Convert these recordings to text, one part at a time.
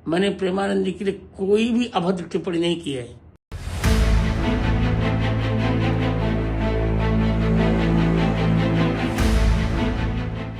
मैंने प्रेमानंद जी के लिए कोई भी अभद्र टिप्पणी नहीं की है।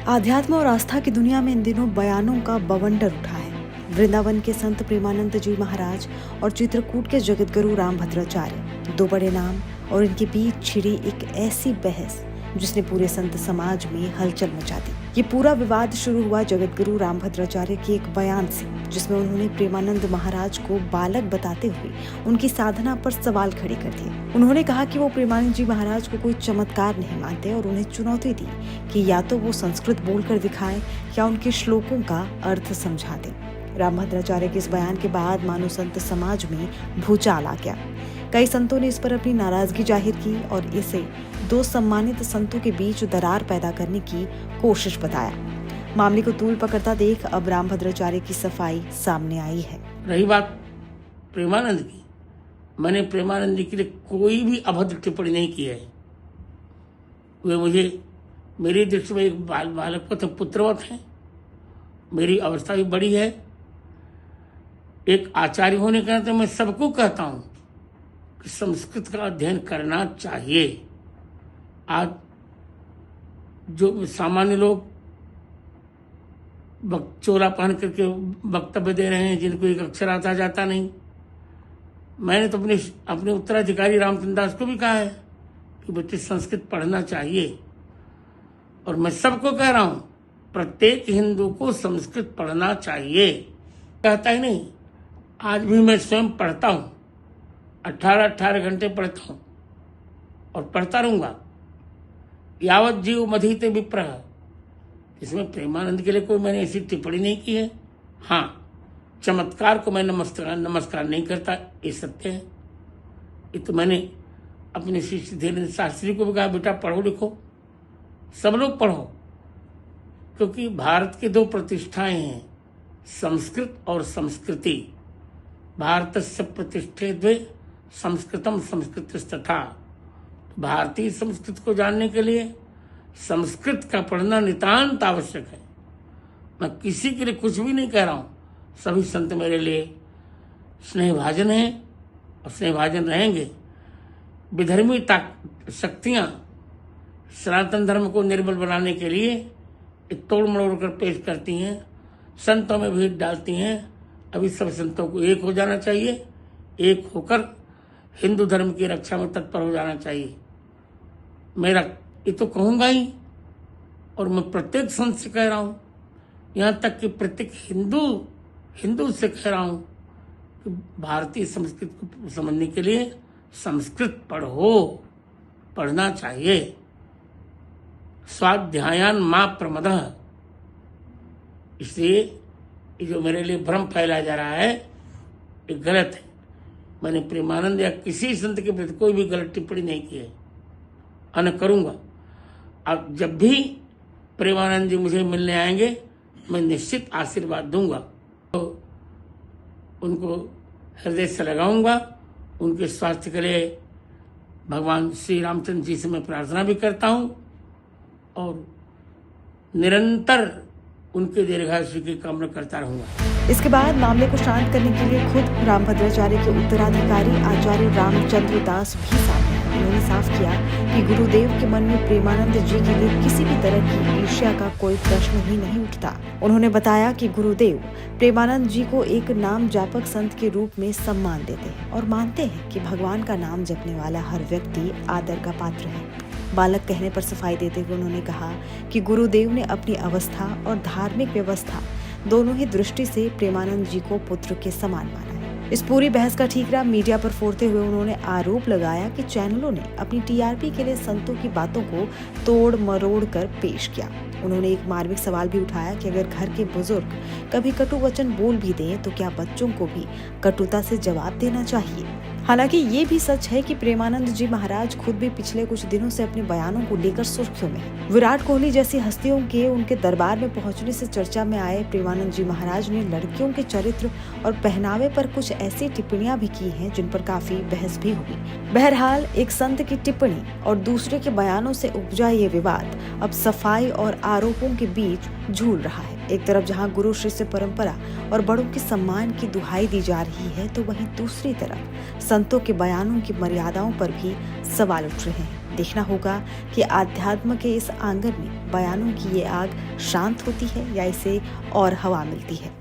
आध्यात्म और आस्था की दुनिया में इन दिनों बयानों का बवंडर उठा है। वृंदावन के संत प्रेमानंद जी महाराज और चित्रकूट के जगतगुरु रामभद्राचार्य, दो बड़े नाम, और इनके बीच छिड़ी एक ऐसी बहस जिसने पूरे संत समाज में हलचल मचा दी। ये पूरा विवाद शुरू हुआ जगतगुरु रामभद्राचार्य के एक बयान से, जिसमें उन्होंने प्रेमानंद महाराज को बालक बताते हुए उनकी साधना पर सवाल खड़े कर दिए। उन्होंने कहा कि वो प्रेमानंद जी महाराज को कोई चमत्कार नहीं मानते और उन्हें चुनौती दी कि या तो वो संस्कृत बोलकर दिखाएं या उनके श्लोकों का अर्थ समझा दें। रामभद्राचार्य के इस बयान के बाद मानो संत समाज में भूचाल आ गया। कई संतों ने इस पर अपनी नाराजगी जाहिर की और इसे दो सम्मानित संतों के बीच दरार पैदा करने की कोशिश बताया। मामले को तूल पकड़ता देख अब रामभद्राचार्य की सफाई सामने आई है। रही बात प्रेमानंद की, मैंने प्रेमानंद जी के लिए कोई भी अभद्र टिप्पणी नहीं की है। वे मुझे मेरी दृष्टि में एक बालक पुत्रवत है। मेरी अवस्था भी बड़ी है। एक आचार्य होने के नाते मैं सबको कहता हूं कि संस्कृत का अध्ययन करना चाहिए। आज जो सामान्य लोग चोला पहन करके वक्तव्य दे रहे हैं, जिनको एक अक्षर आता जाता नहीं, मैंने तो अपने उत्तराधिकारी रामचंद्र दास को भी कहा है कि बच्चे संस्कृत पढ़ना चाहिए। और मैं सबको कह रहा हूं, प्रत्येक हिंदू को संस्कृत पढ़ना चाहिए। कहता ही नहीं, आज भी मैं स्वयं पढ़ता हूं, 18 घंटे पढ़ता हूं और पढ़ता रहूंगा। यावत जीव मधीते विप्रह, इसमें प्रेमानंद के लिए कोई मैंने ऐसी टिप्पणी नहीं की है। हाँ, चमत्कार को मैं नमस्कार नहीं करता, ये सत्य है। ये तो मैंने अपने शिष्य धीरेन्द्र शास्त्री को भी कहा, बेटा पढ़ो लिखो, सब लोग पढ़ो, क्योंकि भारत के दो प्रतिष्ठाएं हैं, संस्कृत और संस्कृति। भारतस्य प्रतिष्ठे द्वे संस्कृतम संस्कृतस्तथा। भारतीय संस्कृति को जानने के लिए संस्कृत का पढ़ना नितांत आवश्यक है। मैं किसी के लिए कुछ भी नहीं कह रहा हूं। सभी संत मेरे लिए स्नेहभाजन हैं और स्नेहभाजन रहेंगे। विधर्मी शक्तियां सनातन धर्म को निर्बल बनाने के लिए तोड़ मरोड़ कर पेश करती हैं, संतों में भीड़ डालती हैं। अभी सब संतों को एक हो जाना चाहिए, एक होकर हिंदू धर्म की रक्षा में तत्पर हो जाना चाहिए। मेरा ये तो कहूंगा ही, और मैं प्रत्येक संत से कह रहा हूं, यहां तक कि प्रत्येक हिंदू से कह रहा हूं कि भारतीय संस्कृति को समझने के लिए संस्कृत पढ़ना चाहिए। स्वाध्यायान मां प्रमदः। इसलिए ये जो मेरे लिए भ्रम फैलाया जा रहा है, ये गलत है। मैंने प्रेमानंद या किसी संत के प्रति कोई भी गलत टिप्पणी नहीं की है, और करूंगा। अब जब भी प्रेमानंद जी मुझे मिलने आएंगे, मैं निश्चित आशीर्वाद दूंगा। तो उनको हृदय से लगाऊंगा। उनके स्वास्थ्य के लिए भगवान श्री रामचंद्र जी से मैं प्रार्थना भी करता हूं और निरंतर उनके दीर्घायु की कामना करता रहूंगा। इसके बाद मामले को शांत करने के लिए खुद रामभद्राचार्य के उत्तराधिकारी आचार्य रामचंद्र दास भी सामने आए। उन्होंने साफ किया कि गुरुदेव के मन में प्रेमानंद जी के लिए किसी भी तरह की ईर्ष्या का कोई प्रश्न ही नहीं उठता। उन्होंने बताया कि गुरुदेव प्रेमानंद जी को एक नाम जापक संत के रूप में सम्मान देते हैं और मानते हैं कि भगवान का नाम जपने वाला हर व्यक्ति आदर का पात्र है। बालक कहने पर सफाई देते हुए उन्होंने कहा कि गुरुदेव ने अपनी अवस्था और धार्मिक व्यवस्था दोनों ही दृष्टि से प्रेमानंद जी को पुत्र के समान माना है। इस पूरी बहस का ठीकरा मीडिया पर फोड़ते हुए उन्होंने आरोप लगाया कि चैनलों ने अपनी टीआरपी के लिए संतों की बातों को तोड़ मरोड़ कर पेश किया। उन्होंने एक मार्मिक सवाल भी उठाया कि अगर घर के बुजुर्ग कभी कटु वचन बोल भी दें तो क्या बच्चों को भी कटुता से जवाब देना चाहिए। हालांकि ये भी सच है कि प्रेमानंद जी महाराज खुद भी पिछले कुछ दिनों से अपने बयानों को लेकर सुर्खियों में हैं। विराट कोहली जैसी हस्तियों के उनके दरबार में पहुंचने से चर्चा में आए प्रेमानंद जी महाराज ने लड़कियों के चरित्र और पहनावे पर कुछ ऐसी टिप्पणियां भी की हैं जिन पर काफी बहस भी हुई। बहरहाल एक संत की टिप्पणी और दूसरे के बयानों से उपजा ये विवाद अब सफाई और आरोपों के बीच झूल रहा है। एक तरफ जहां गुरु शिष्य परंपरा और बड़ों के सम्मान की दुहाई दी जा रही है, तो वहीं दूसरी तरफ संतों के बयानों की मर्यादाओं पर भी सवाल उठ रहे हैं। देखना होगा कि आध्यात्म के इस आंगन में बयानों की ये आग शांत होती है या इसे और हवा मिलती है।